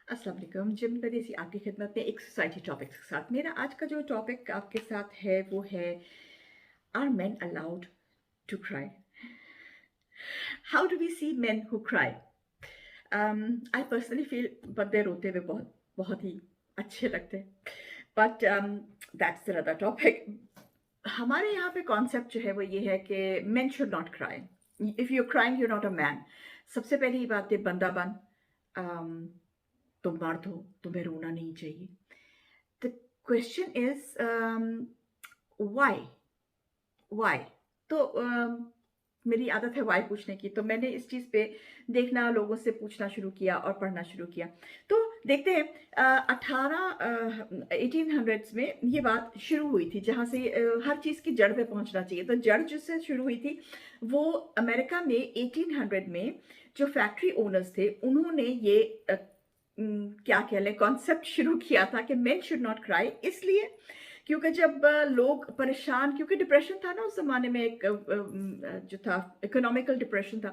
अस्सलाम वालेकुम। जिम परदेसी आपकी खिदमत में एक सोसाइटी टॉपिक के साथ। मेरा आज का जो टॉपिक आपके साथ है वो है, are men allowed to cry? How do we see men who cry? I personally feel बंदे रोते हुए बहुत बहुत ही अच्छे लगते हैं, बट दैट्स अनदर टॉपिक। हमारे यहाँ पे कॉन्सेप्ट जो है वो ये है कि main should not cry. If you crying you not a man. सबसे पहली बात है, बंदा बन, तुम मर्द हो, तुम्हें रोना नहीं चाहिए। The question is, why? Why? तो मेरी आदत है वाई पूछने की, तो मैंने इस चीज़ पे देखना, लोगों से पूछना शुरू किया और पढ़ना शुरू किया। तो देखते हैं, 1800s में ये बात शुरू हुई थी, जहाँ से हर चीज़ की जड़ पे पहुँचना चाहिए। तो जड़ जिससे शुरू हुई थी, वो अमेरिका में 1800 में जो फैक्ट्री ओनर्स थे, उन्होंने ये क्या कह लें, कॉन्सेप्ट शुरू किया था कि मेन शुड नॉट क्राई। इसलिए क्योंकि जब लोग परेशान, क्योंकि डिप्रेशन था ना उस ज़माने में, एक जो था इकोनॉमिकल डिप्रेशन था,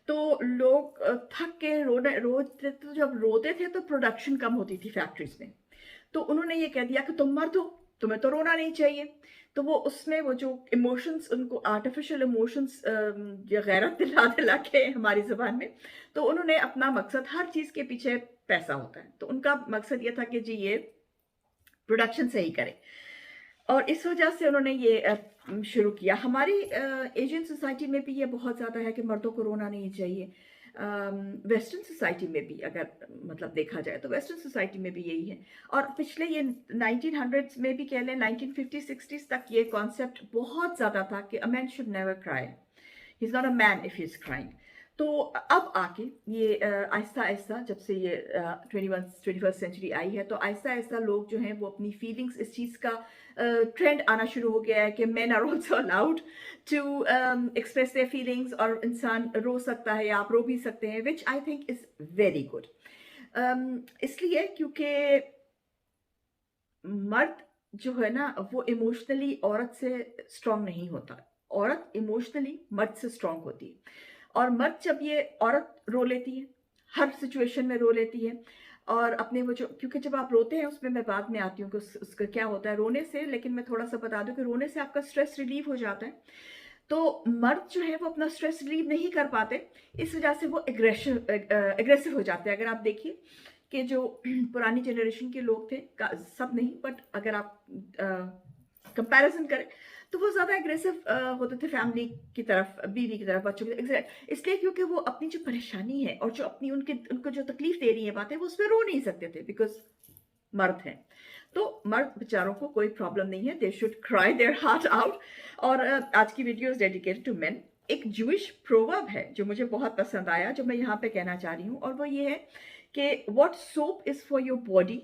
तो लोग थक के रोते, तो जब रोते थे तो प्रोडक्शन कम होती थी फैक्ट्रीज में। तो उन्होंने ये कह दिया कि तुम मर्द हो, तुम्हें तो रोना नहीं चाहिए। तो वो उसमें वो जो इमोशंस, उनको आर्टिफिशियल इमोशंस या गैरत दिला दिला के हमारी ज़बान में, तो उन्होंने अपना मकसद, हर चीज़ के पीछे पैसा होता है, तो उनका मकसद ये था कि जी ये प्रोडक्शन सही करें। और इस वजह से उन्होंने ये शुरू किया। हमारी एशियन सोसाइटी में भी ये बहुत ज़्यादा है कि मर्दों को रोना नहीं चाहिए। वेस्टर्न सोसाइटी में भी अगर मतलब देखा जाए तो वेस्टर्न सोसाइटी में भी यही है। और पिछले ये 1900s में भी कह लें, 1950-60s तक ये कॉन्सेप्ट बहुत ज़्यादा था कि a man should never cry, he is not a man if he is crying. तो अब आके ये आहिस्ता आहिस्ता, जब से ये 21st सेंचुरी आई है, तो आहिस्ता आहिस्ता लोग जो हैं वो अपनी फीलिंग्स, इस चीज़ का ट्रेंड आना शुरू हो गया है कि men are also allowed to express their feelings, और इंसान रो सकता है या आप रो भी सकते हैं, which I think is very good. इसलिए क्योंकि मर्द जो है ना, वो इमोशनली औरत से स्ट्रांग नहीं होता। औरत इमोशनली मर्द से स्ट्रांग होती है। और मर्द, जब ये औरत रो लेती है, हर सिचुएशन में रो लेती है, और अपने वो जो, क्योंकि जब आप रोते हैं, उसमें मैं बाद में आती हूँ कि उसका क्या होता है रोने से, लेकिन मैं थोड़ा सा बता दूं कि रोने से आपका स्ट्रेस रिलीव हो जाता है। तो मर्द जो है वो अपना स्ट्रेस रिलीव नहीं कर पाते, इस वजह से वो एग्रेसिव हो जाते हैं। अगर आप देखिए कि जो पुरानी जनरेशन के लोग थे, सब नहीं, बट अगर आप कंपैरिजन करें, तो वो ज़्यादा एग्रेसिव होते थे फैमिली की तरफ, बीवी की तरफ, बच्चों की तरफ, इसलिए क्योंकि वो अपनी जो परेशानी है और जो अपनी उनको जो तकलीफ दे रही है बातें, वो उस पर रो नहीं सकते थे, बिकॉज मर्द हैं। तो मर्द बेचारों को कोई प्रॉब्लम नहीं है, they should cry their heart out. और आज की video is dedicated to men. एक जूइश प्रोवर्ब है जो मुझे बहुत पसंद आया, जो मैं यहाँ पे कहना चाह रही हूँ, और वो ये है कि what soap is for your body,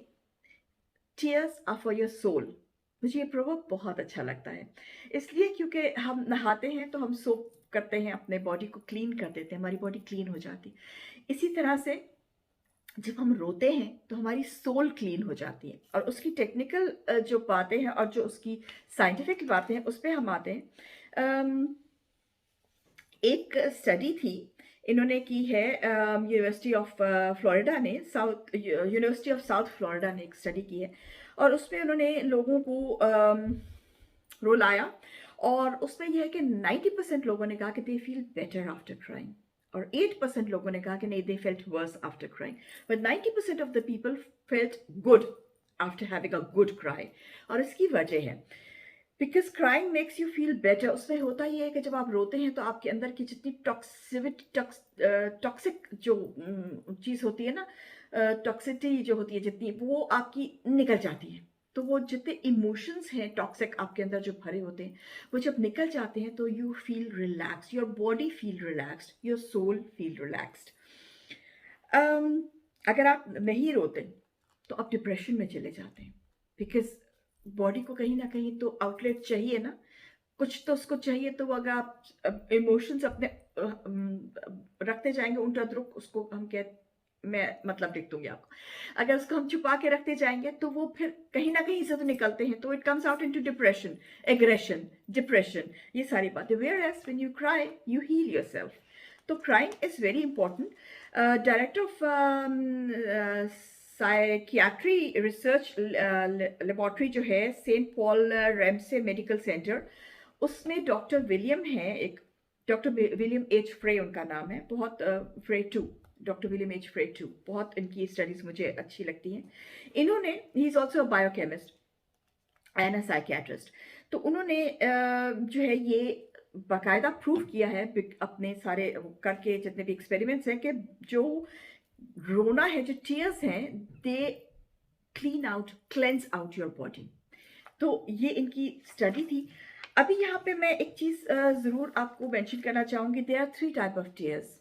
tears are for your soul. मुझे ये प्रोवर्ब बहुत अच्छा लगता है, इसलिए क्योंकि हम नहाते हैं तो हम सोप करते हैं, अपने बॉडी को क्लीन कर देते हैं, हमारी बॉडी क्लीन हो जाती है। इसी तरह से जब हम रोते हैं तो हमारी सोल क्लीन हो जाती है। और उसकी टेक्निकल जो बातें हैं और जो उसकी साइंटिफिक बातें हैं, उस पर हम आते हैं। एक स्टडी थी, इन्होंने की है यूनिवर्सिटी ऑफ फ्लोरिडा ने, यूनिवर्सिटी ऑफ साउथ फ्लोरिडा ने एक स्टडी की है, और उसमें उन्होंने लोगों को रुलाया, और उसमें यह है कि 90% लोगों ने कहा कि they feel better after crying, और 8% लोगों ने कहा कि नहीं, they felt worse after crying, but 90% of the people felt good after having a good cry. और इसकी वजह है because crying makes you feel better. उसमें होता ही है कि जब आप रोते हैं तो आपके अंदर की जितनी टॉक्सिक जो चीज़ होती है ना, टॉक्सिटी जो होती है जितनी, वो आपकी निकल जाती है। तो वो जितने इमोशंस हैं टॉक्सिक आपके अंदर जो भरे होते हैं, वो जब निकल जाते हैं तो you feel relaxed, your body feel relaxed, your soul feel relaxed. अगर आप नहीं रोते तो आप डिप्रेशन में चले जाते हैं, बिकॉज बॉडी को कहीं ना कहीं तो आउटलेट चाहिए ना, कुछ तो उसको चाहिए। तो अगर आप इमोशंस अपने रखते जाएंगे उल्टा दुरुक, उसको हम मैं मतलब लिख दूंगी आपको, अगर उसको हम छुपा के रखते जाएंगे तो वो फिर कहीं ना कहीं से तो निकलते हैं, तो it comes out into depression, aggression, depression, ये सारी बातें। Whereas when you cry you heal yourself. तो crying is very important. Director of psychiatry research laboratory जो है saint Paul Ramsey medical centre, उसमें डॉक्टर विलियम है, एक doctor William H फ्रे उनका नाम है, बहुत फ्रे टू, डॉक्टर विलियम एच फ्रे टू, बहुत इनकी स्टडीज मुझे अच्छी लगती हैं। इन्होंने, he is also a biochemist and a psychiatrist, तो उन्होंने जो है ये बाकायदा प्रूव किया है अपने सारे करके जितने भी एक्सपेरिमेंट्स हैं कि जो रोना है, जो टीयर्स हैं, दे क्लेंस आउट योर बॉडी। तो ये इनकी स्टडी थी। अभी यहाँ पे मैं एक चीज़ ज़रूर आपको मेंशन करना चाहूँगी, there are 3 type of tears.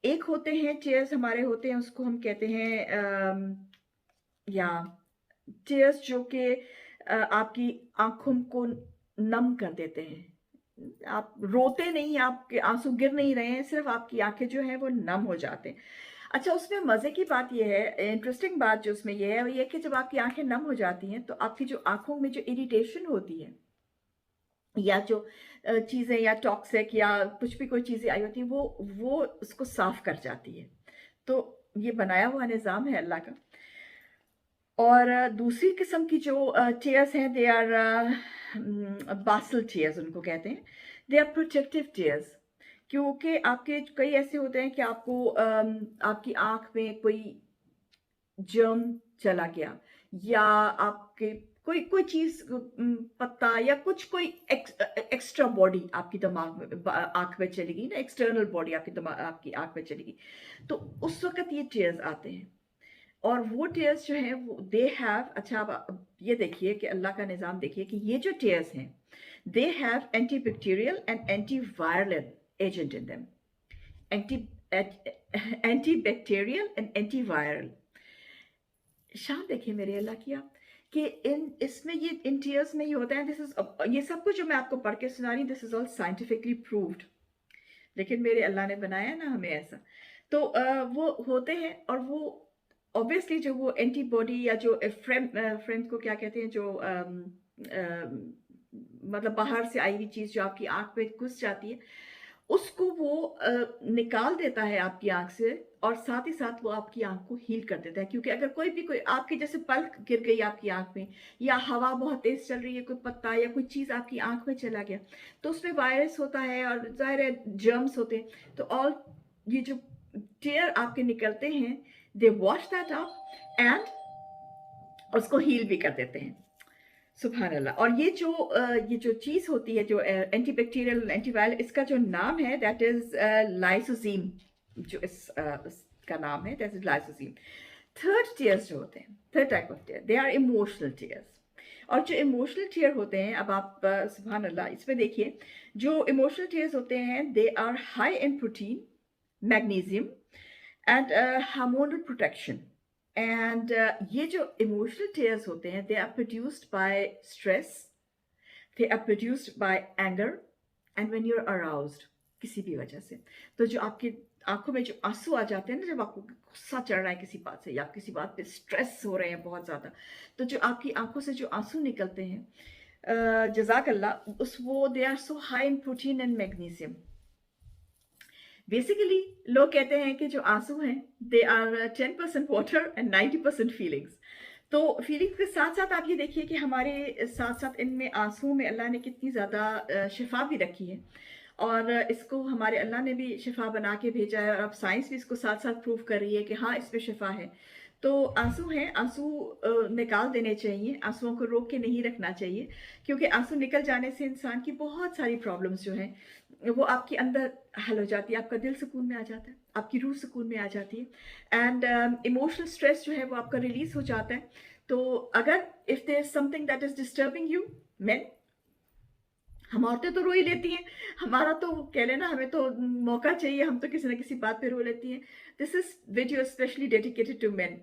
एक होते हैं टीयर्स हमारे होते हैं, उसको हम कहते हैं या टीयर्स जो कि आपकी आँखों को नम कर देते हैं। आप रोते नहीं, आपके आँसू गिर नहीं रहे हैं, सिर्फ़ आपकी आँखें जो हैं वो नम हो जाते हैं। अच्छा, उसमें मज़े की बात ये है, इंटरेस्टिंग बात जो उसमें ये है, वो ये है कि जब आपकी आँखें नम हो जाती हैं, तो आपकी जो आँखों में जो इरिटेशन होती है या जो चीज़ें या टॉक्सिक या कुछ भी कोई चीज़ें आई होती हैं, वो उसको साफ़ कर जाती है। तो ये बनाया हुआ निज़ाम है अल्लाह का। और दूसरी किस्म की जो टीयर्स हैं, दे आर बासल टीयर्स उनको कहते हैं। दे आर प्रोटेक्टिव टीयर्स, क्योंकि आपके कई ऐसे होते हैं कि आपको आपकी आँख में कोई जर्म चला गया, या आपके कोई कोई चीज़ पत्ता या कुछ कोई एक्स्ट्रा बॉडी आपकी दिमाग में आँख में चली गई ना, एक्सटर्नल बॉडी आपकी आँख में चली गई, तो उस वक़्त ये टीयर्स आते हैं। और वो टीयर्स जो हैं वो दे हैव, अच्छा अब ये देखिए कि अल्लाह का निज़ाम देखिए कि ये जो टीयर्स हैं, they have antibacterial and antiviral agent in them. Antibacterial and antiviral. शान देखिए मेरे अल्लाह की आप, कि इसमें ये इन टीयर्स में ये होता है, दिस इज, ये सब कुछ जो मैं आपको पढ़ के सुना रही हूँ, this is all scientifically proved, लेकिन मेरे अल्लाह ने बनाया ना हमें ऐसा। तो वो होते हैं, और वो ऑब्वियसली जो वो एंटीबॉडी या जो फ्रेम को क्या कहते हैं, जो मतलब बाहर से आई हुई चीज़ जो आपकी आँख में घुस जाती है, उसको वो निकाल देता है आपकी आँख से, और साथ ही साथ वो आपकी आँख को हील कर देता है। क्योंकि अगर कोई आपकी जैसे पल्क गिर गई आपकी आँख में, या हवा बहुत तेज़ चल रही है, कोई पत्ता या कोई चीज़ आपकी आँख में चला गया, तो उसमें वायरस होता है और ज़ाहिर है जर्म्स होते हैं, तो ऑल ये जो टेयर आपके निकलते हैं, दे वॉश दैट अप एंड उसको हील भी कर देते हैं। सुभान अल्लाह। और ये जो चीज़ होती है, जो एंटीबैक्टीरियल एंटीवायरल, इसका जो नाम है दैट इज लाइसोजीम, जो इसका नाम है that is lysozyme. Third tears जो होते हैं, third type of tear, they are emotional tears. और जो इमोशनल टीयर होते हैं, अब आप सुभान अल्लाह इसमें देखिए, जो इमोशनल टीयर्स होते हैं, they are high in protein, magnesium and hormonal protection. And ये जो इमोशनल टीयर्स होते हैं, they are produced by stress, they are produced by anger and when you are aroused, किसी भी वजह से। तो जो आपकी आंखों में जो आंसू आ जाते हैं ना, जब आपको गुस्सा चढ़ रहा है किसी बात से, या किसी बात पे स्ट्रेस हो रहे हैं बहुत ज़्यादा, तो जो आपकी आंखों से जो आंसू निकलते हैं, जज़ाक अल्लाह, वो they are so high in protein and magnesium. Basically लोग कहते हैं कि जो आंसू हैं, they are 10% water and 90% feelings. तो फीलिंग्स के साथ साथ आप ये देखिए कि हमारे साथ साथ इनमें आंसुओं में अल्लाह ने कितनी ज़्यादा शिफा भी रखी है, और इसको हमारे अल्लाह ने भी शिफा बना के भेजा है, और अब साइंस भी इसको साथ साथ प्रूव कर रही है कि हाँ, इसमें शिफा है। तो आंसू हैं, आंसू निकाल देने चाहिए, आंसुओं को रोक के नहीं रखना चाहिए, क्योंकि आंसू निकल जाने से इंसान की बहुत सारी प्रॉब्लम्स जो हैं वो आपके अंदर हल हो जाती है, आपका दिल सुकून में आ जाता है, आपकी रूह सुकून में आ जाती है, एंड इमोशनल स्ट्रेस जो है वो आपका रिलीज हो जाता है। तो अगर if there is something that is disturbing you, men, हम औरतें तो रो ही लेती हैं, हमारा तो कह लेना, हमें तो मौका चाहिए, हम तो किसी ना किसी बात पे रो लेती हैं। This is video specially dedicated to men.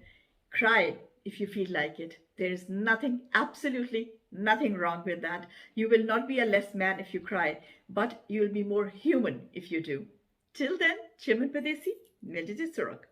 Cry if you feel like it. There is nothing, absolutely nothing wrong with that. You will not be a less man if you cry, but you will be more human if you do. Till then, Chiman Padesi, Medjid Surak.